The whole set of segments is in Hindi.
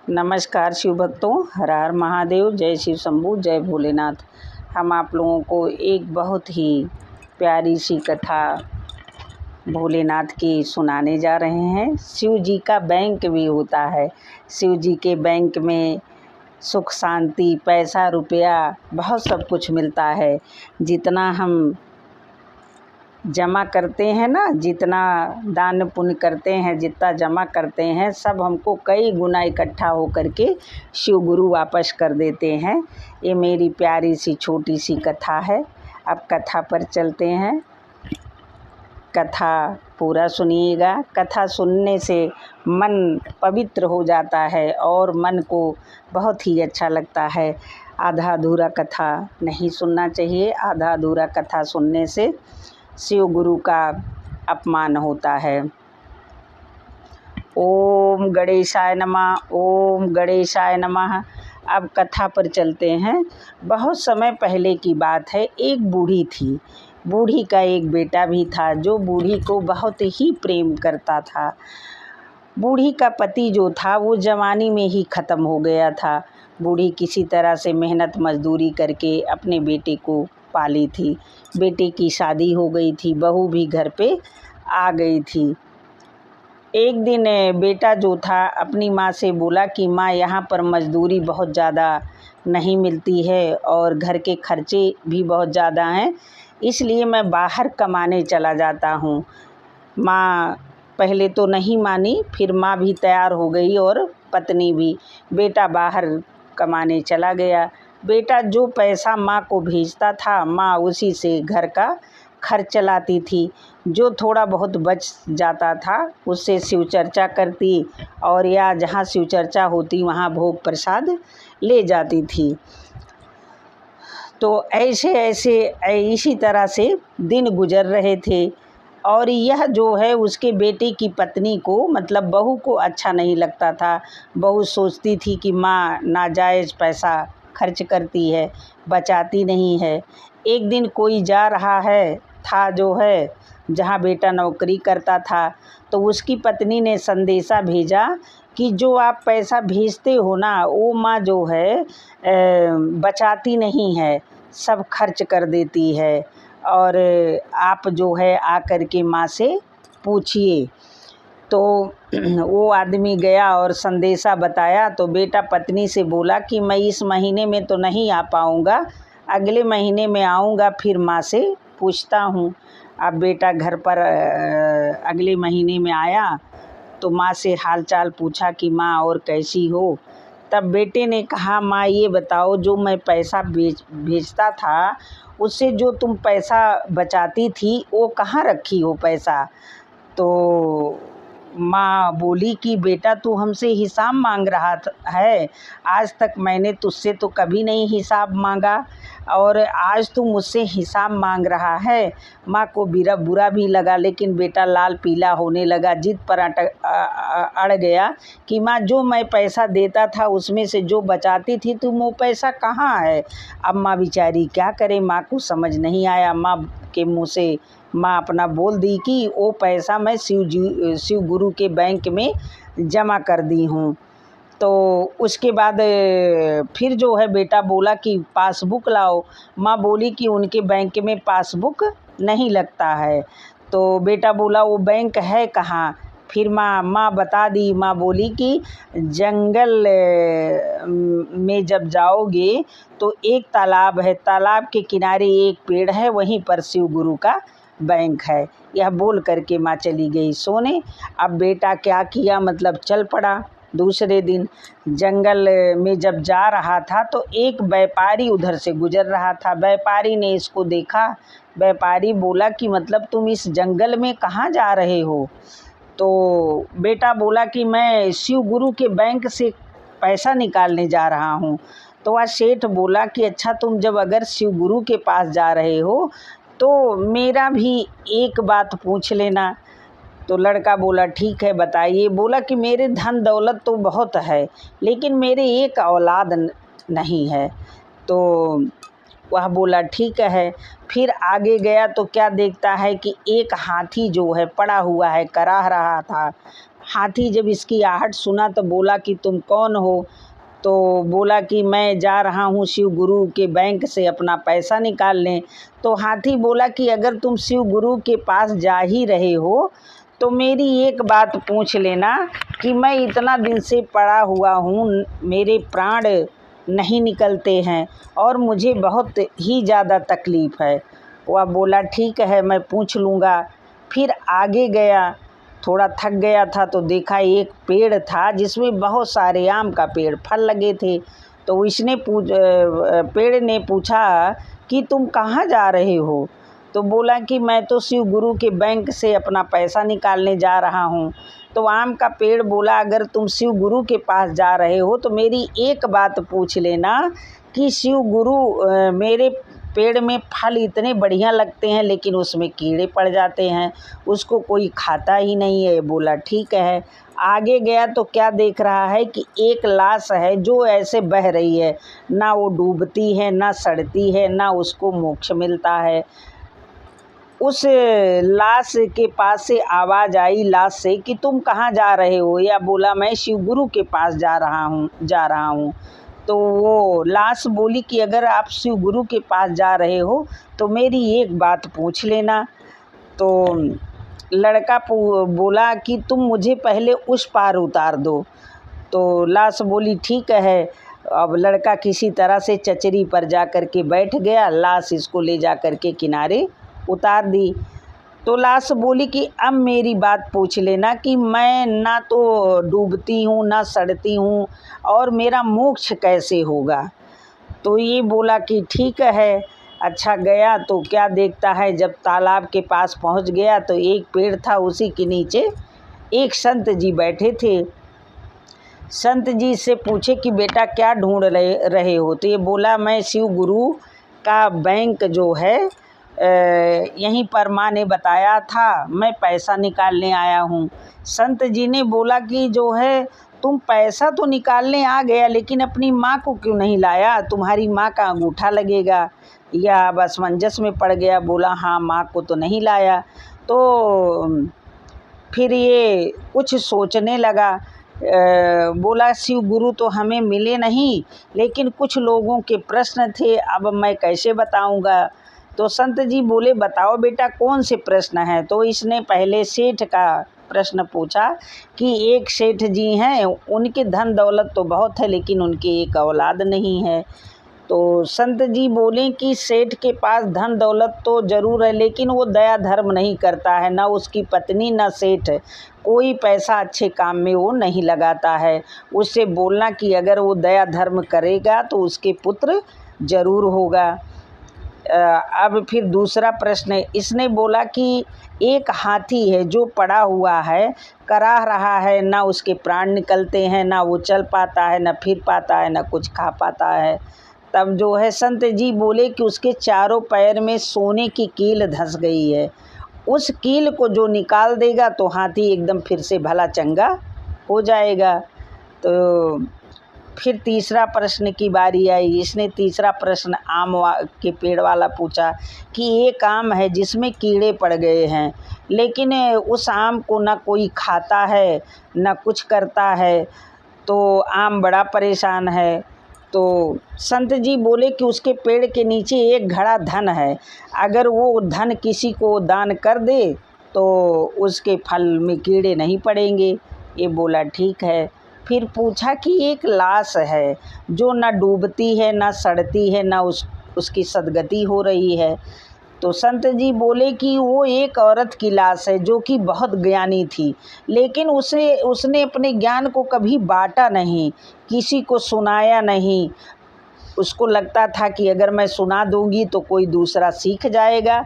नमस्कार शिव भक्तों, हर हर महादेव, जय शिव शंभू, जय भोलेनाथ। हम आप लोगों को एक बहुत ही प्यारी सी कथा भोलेनाथ की सुनाने जा रहे हैं। शिव जी का बैंक भी होता है। शिव जी के बैंक में सुख शांति, पैसा रुपया, बहुत सब कुछ मिलता है। जितना हम जमा करते हैं ना, जितना दान पुण्य करते हैं, जितना जमा करते हैं, सब हमको कई गुना इकट्ठा हो करके शिव गुरु वापस कर देते हैं। ये मेरी प्यारी सी छोटी सी कथा है। अब कथा पर चलते हैं। कथा पूरा सुनिएगा। कथा सुनने से मन पवित्र हो जाता है और मन को बहुत ही अच्छा लगता है। आधा अधूरा कथा नहीं सुनना चाहिए। आधा अधूरा कथा सुनने से शिव गुरु का अपमान होता है। ओम गणेशाय नमः, ओम गणेशाय नमः। अब कथा पर चलते हैं। बहुत समय पहले की बात है। एक बूढ़ी थी। बूढ़ी का एक बेटा भी था जो बूढ़ी को बहुत ही प्रेम करता था। बूढ़ी का पति जो था वो जवानी में ही ख़त्म हो गया था। बूढ़ी किसी तरह से मेहनत मजदूरी करके अपने बेटे को पाली थी। बेटे की शादी हो गई थी, बहू भी घर पे आ गई थी। एक दिन बेटा जो था अपनी माँ से बोला कि माँ, यहाँ पर मजदूरी बहुत ज़्यादा नहीं मिलती है और घर के खर्चे भी बहुत ज़्यादा हैं, इसलिए मैं बाहर कमाने चला जाता हूँ। माँ पहले तो नहीं मानी, फिर माँ भी तैयार हो गई और पत्नी भी। बेटा बाहर कमाने चला गया। बेटा जो पैसा माँ को भेजता था, माँ उसी से घर का खर्च चलाती थी। जो थोड़ा बहुत बच जाता था उससे शिव चर्चा करती और या जहाँ शिव चर्चा होती वहाँ भोग प्रसाद ले जाती थी। तो ऐसे ऐसे इसी तरह से दिन गुजर रहे थे। और यह जो है उसके बेटे की पत्नी को, मतलब बहू को अच्छा नहीं लगता था। बहू सोचती थी कि माँ नाजायज़ पैसा खर्च करती है, बचाती नहीं है। एक दिन कोई जा रहा था जो है जहाँ बेटा नौकरी करता था, तो उसकी पत्नी ने संदेशा भेजा कि जो आप पैसा भेजते हो ना, वो माँ जो है बचाती नहीं है, सब खर्च कर देती है। और आप जो है आकर के माँ से पूछिए। तो वो आदमी गया और संदेशा बताया। तो बेटा पत्नी से बोला कि मैं इस महीने में तो नहीं आ पाऊँगा, अगले महीने में आऊँगा, फिर माँ से पूछता हूँ। अब बेटा घर पर अगले महीने में आया तो माँ से हाल चाल पूछा कि माँ और कैसी हो। तब बेटे ने कहा, माँ ये बताओ, जो मैं पैसा भेजता था उससे जो तुम पैसा बचाती थी वो कहाँ रखी हो पैसा। तो माँ बोली कि बेटा तू हमसे हिसाब मांग रहा है, आज तक मैंने तुझसे तो कभी नहीं हिसाब मांगा और आज तू मुझसे हिसाब मांग रहा है। माँ को बुरा भी लगा, लेकिन बेटा लाल पीला होने लगा, जिद पर अड़ गया कि माँ जो मैं पैसा देता था उसमें से जो बचाती थी तुम वो पैसा कहाँ है। अब माँ बेचारी क्या करे, माँ को समझ नहीं आया। माँ के मुँह से माँ अपना बोल दी कि वो पैसा मैं शिव गुरु के बैंक में जमा कर दी हूँ। तो उसके बाद फिर जो है बेटा बोला कि पासबुक लाओ। माँ बोली कि उनके बैंक में पासबुक नहीं लगता है। तो बेटा बोला वो बैंक है कहाँ। फिर माँ बता दी। माँ बोली कि जंगल में जब जाओगे तो एक तालाब है, तालाब के किनारे एक पेड़ है, वहीं पर शिव गुरु का बैंक है। यह बोल करके माँ चली गई सोने। अब बेटा क्या किया, मतलब चल पड़ा। दूसरे दिन जंगल में जब जा रहा था तो एक व्यापारी उधर से गुजर रहा था। व्यापारी ने इसको देखा। व्यापारी बोला कि मतलब तुम इस जंगल में कहाँ जा रहे हो। तो बेटा बोला कि मैं शिव गुरु के बैंक से पैसा निकालने जा रहा हूँ। तो वह सेठ बोला कि अच्छा, तुम जब अगर शिव गुरु के पास जा रहे हो तो मेरा भी एक बात पूछ लेना। तो लड़का बोला ठीक है बताइए। बोला कि मेरे धन दौलत तो बहुत है, लेकिन मेरे एक औलाद नहीं है। तो वह बोला ठीक है। फिर आगे गया तो क्या देखता है कि एक हाथी जो है पड़ा हुआ है, कराह रहा था। हाथी जब इसकी आहट सुना तो बोला कि तुम कौन हो? तो बोला कि मैं जा रहा हूँ शिव गुरु के बैंक से अपना पैसा निकालने। तो हाथी बोला कि अगर तुम शिव गुरु के पास जा ही रहे हो तो मेरी एक बात पूछ लेना कि मैं इतना दिन से पड़ा हुआ हूँ, मेरे प्राण नहीं निकलते हैं और मुझे बहुत ही ज़्यादा तकलीफ़ है। वह बोला ठीक है, मैं पूछ लूँगा। फिर आगे गया, थोड़ा थक गया था तो देखा एक पेड़ था जिसमें बहुत सारे आम का पेड़ फल लगे थे। तो इसने पेड़ ने पूछा कि तुम कहाँ जा रहे हो? तो बोला कि मैं तो शिव गुरु के बैंक से अपना पैसा निकालने जा रहा हूँ। तो आम का पेड़ बोला अगर तुम शिव गुरु के पास जा रहे हो तो मेरी एक बात पूछ लेना कि शिव गुरु मेरे पेड़ में फल इतने बढ़िया लगते हैं लेकिन उसमें कीड़े पड़ जाते हैं, उसको कोई खाता ही नहीं है। बोला ठीक है। आगे गया तो क्या देख रहा है कि एक लाश है जो ऐसे बह रही है, ना वो डूबती है ना सड़ती है ना उसको मोक्ष मिलता है। उस लाश के पास से आवाज़ आई लाश से कि तुम कहाँ जा रहे हो? या बोला मैं शिव गुरु के पास जा रहा हूँ। तो वो लाश बोली कि अगर आप शिव गुरु के पास जा रहे हो तो मेरी एक बात पूछ लेना। तो लड़का बोला कि तुम मुझे पहले उस पार उतार दो। तो लाश बोली ठीक है। अब लड़का किसी तरह से चचरी पर जा कर के बैठ गया, लाश इसको ले जा कर के किनारे उतार दी। तो लाश बोली कि अब मेरी बात पूछ लेना कि मैं ना तो डूबती हूँ ना सड़ती हूँ और मेरा मोक्ष कैसे होगा? तो ये बोला कि ठीक है। अच्छा गया तो क्या देखता है, जब तालाब के पास पहुँच गया तो एक पेड़ था, उसी के नीचे एक संत जी बैठे थे। संत जी से पूछे कि बेटा क्या ढूंढ रहे हो? तो ये बोला मैं शिव गुरु का बैंक जो है यहीं पर माँ ने बताया था, मैं पैसा निकालने आया हूँ। संत जी ने बोला कि जो है तुम पैसा तो निकालने आ गया लेकिन अपनी माँ को क्यों नहीं लाया? तुम्हारी माँ का अंगूठा लगेगा। या बस असमंजस में पड़ गया, बोला हाँ माँ को तो नहीं लाया। तो फिर ये कुछ सोचने लगा, बोला शिव गुरु तो हमें मिले नहीं लेकिन कुछ लोगों के प्रश्न थे, अब मैं कैसे बताऊंगा? तो संत जी बोले बताओ बेटा कौन से प्रश्न हैं? तो इसने पहले सेठ का प्रश्न पूछा कि एक सेठ जी हैं, उनके धन दौलत तो बहुत है लेकिन उनकी एक औलाद नहीं है। तो संत जी बोले कि सेठ के पास धन दौलत तो ज़रूर है लेकिन वो दया धर्म नहीं करता है, ना उसकी पत्नी ना सेठ कोई पैसा अच्छे काम में वो नहीं लगाता है। उससे बोलना कि अगर वो दया धर्म करेगा तो उसके पुत्र ज़रूर होगा। अब फिर दूसरा प्रश्न इसने बोला कि एक हाथी है जो पड़ा हुआ है, कराह रहा है, ना उसके प्राण निकलते हैं, ना वो चल पाता है, ना फिर पाता है, ना कुछ खा पाता है। तब जो है संत जी बोले कि उसके चारों पैर में सोने की कील धंस गई है, उस कील को जो निकाल देगा तो हाथी एकदम फिर से भला चंगा हो जाएगा। तो फिर तीसरा प्रश्न की बारी आई। इसने तीसरा प्रश्न के पेड़ वाला पूछा कि एक आम है जिसमें कीड़े पड़ गए हैं लेकिन उस आम को ना कोई खाता है ना कुछ करता है, तो आम बड़ा परेशान है। तो संत जी बोले कि उसके पेड़ के नीचे एक घड़ा धन है, अगर वो धन किसी को दान कर दे तो उसके फल में कीड़े नहीं पड़ेंगे। ये बोला ठीक है। फिर पूछा कि एक लाश है जो ना डूबती है ना सड़ती है ना उसकी सदगति हो रही है। तो संत जी बोले कि वो एक औरत की लाश है जो कि बहुत ज्ञानी थी लेकिन उसने अपने ज्ञान को कभी बांटा नहीं, किसी को सुनाया नहीं। उसको लगता था कि अगर मैं सुना दूंगी तो कोई दूसरा सीख जाएगा,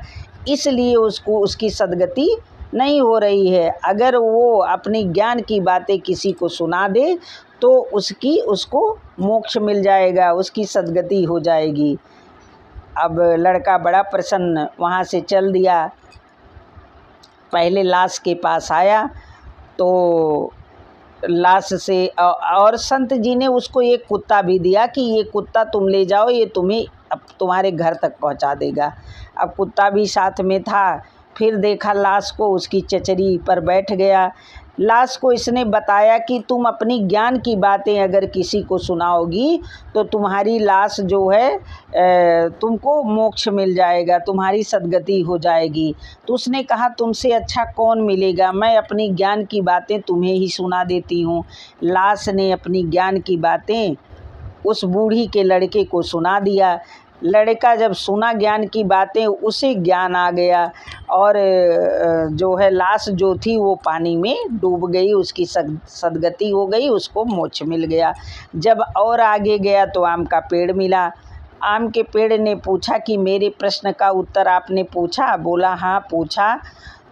इसलिए उसको उसकी सदगति नहीं हो रही है। अगर वो अपनी ज्ञान की बातें किसी को सुना दे तो उसको मोक्ष मिल जाएगा, उसकी सदगति हो जाएगी। अब लड़का बड़ा प्रसन्न वहाँ से चल दिया। पहले लाश के पास आया तो लाश से और संत जी ने उसको एक कुत्ता भी दिया कि ये कुत्ता तुम ले जाओ, ये तुम्हें अब तुम्हारे घर तक पहुँचा देगा। अब कुत्ता भी साथ में था। फिर देखा लाश को, उसकी चचरी पर बैठ गया। लाश को इसने बताया कि तुम अपनी ज्ञान की बातें अगर किसी को सुनाओगी तो तुम्हारी लाश जो है तुमको मोक्ष मिल जाएगा, तुम्हारी सद्गति हो जाएगी। तो उसने कहा तुमसे अच्छा कौन मिलेगा, मैं अपनी ज्ञान की बातें तुम्हें ही सुना देती हूँ। लाश ने अपनी ज्ञान की बातें उस बूढ़ी के लड़के को सुना दिया। लड़का जब सुना ज्ञान की बातें, उसे ज्ञान आ गया और जो है लाश जो थी वो पानी में डूब गई, उसकी सद्गति हो गई, उसको मोक्ष मिल गया। जब और आगे गया तो आम का पेड़ मिला। आम के पेड़ ने पूछा कि मेरे प्रश्न का उत्तर आपने पूछा? बोला हाँ पूछा।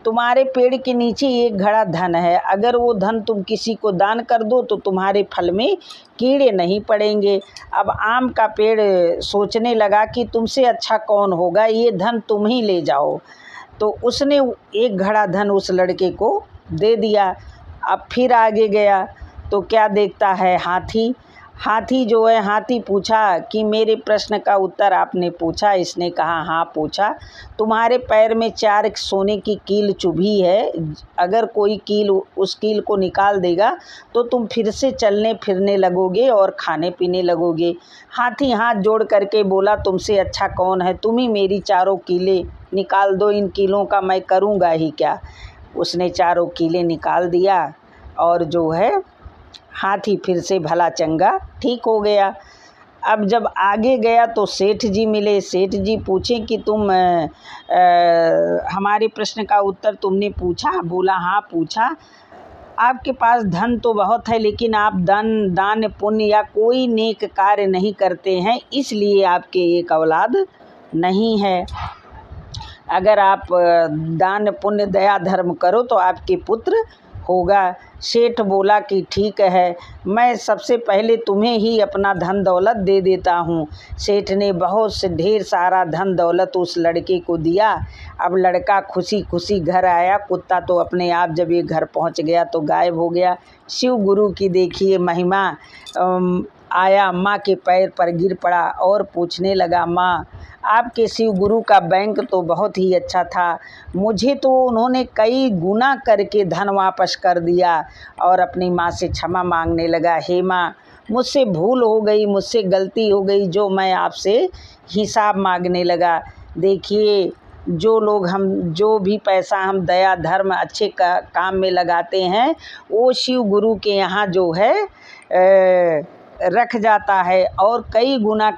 तुम्हारे पेड़ के नीचे एक घड़ा धन है, अगर वो धन तुम किसी को दान कर दो तो तुम्हारे फल में कीड़े नहीं पड़ेंगे। अब आम का पेड़ सोचने लगा कि तुमसे अच्छा कौन होगा, ये धन तुम ही ले जाओ। तो उसने एक घड़ा धन उस लड़के को दे दिया। अब फिर आगे गया तो क्या देखता है, हाथी। हाथी जो है, हाथी पूछा कि मेरे प्रश्न का उत्तर आपने पूछा? इसने कहा हाँ पूछा। तुम्हारे पैर में 4 सोने की कील चुभी है, अगर कोई कील उस कील को निकाल देगा तो तुम फिर से चलने फिरने लगोगे और खाने पीने लगोगे। हाथी हाथ जोड़ करके बोला तुमसे अच्छा कौन है, तुम ही मेरी 4 कीलें निकाल दो, इन कीलों का मैं करूँगा ही क्या। उसने 4 कीलें निकाल दिया और जो है हाथी फिर से भला चंगा ठीक हो गया। अब जब आगे गया तो सेठ जी मिले। सेठ जी पूछे कि तुम हमारे प्रश्न का उत्तर तुमने पूछा? बोला हाँ पूछा। आपके पास धन तो बहुत है लेकिन आप दान पुण्य या कोई नेक कार्य नहीं करते हैं, इसलिए आपके एक औलाद नहीं है। अगर आप दान पुण्य दया धर्म करो तो आपके पुत्र होगा। सेठ बोला कि ठीक है, मैं सबसे पहले तुम्हें ही अपना धन दौलत दे देता हूँ। सेठ ने बहुत से ढेर सारा धन दौलत उस लड़के को दिया। अब लड़का खुशी खुशी घर आया। कुत्ता तो अपने आप जब ये घर पहुँच गया तो गायब हो गया। शिव गुरु की देखिए महिमा। आया माँ के पैर पर गिर पड़ा और पूछने लगा, माँ आपके शिव गुरु का बैंक तो बहुत ही अच्छा था, मुझे तो उन्होंने कई गुना करके धन वापस कर दिया। और अपनी माँ से क्षमा मांगने लगा, हे माँ मुझसे भूल हो गई, मुझसे गलती हो गई, जो मैं आपसे हिसाब मांगने लगा। देखिए जो भी पैसा हम दया धर्म अच्छे काम में लगाते हैं वो शिव गुरु के यहाँ जो है रख जाता है और कई गुना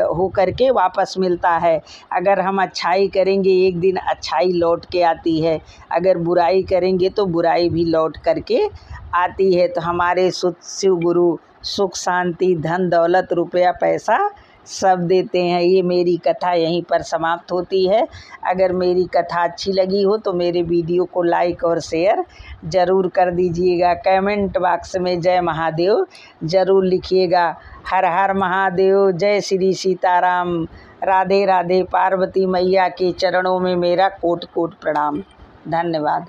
हो करके वापस मिलता है। अगर हम अच्छाई करेंगे एक दिन अच्छाई लौट के आती है, अगर बुराई करेंगे तो बुराई भी लौट करके आती है। तो हमारे शिव गुरु सुख शांति धन दौलत रुपया पैसा सब देते हैं। ये मेरी कथा यहीं पर समाप्त होती है। अगर मेरी कथा अच्छी लगी हो तो मेरे वीडियो को लाइक और शेयर ज़रूर कर दीजिएगा। कमेंट बॉक्स में जय महादेव ज़रूर लिखिएगा। हर हर महादेव, जय श्री सीताराम, राधे राधे। पार्वती मैया के चरणों में मेरा कोट कोट प्रणाम। धन्यवाद।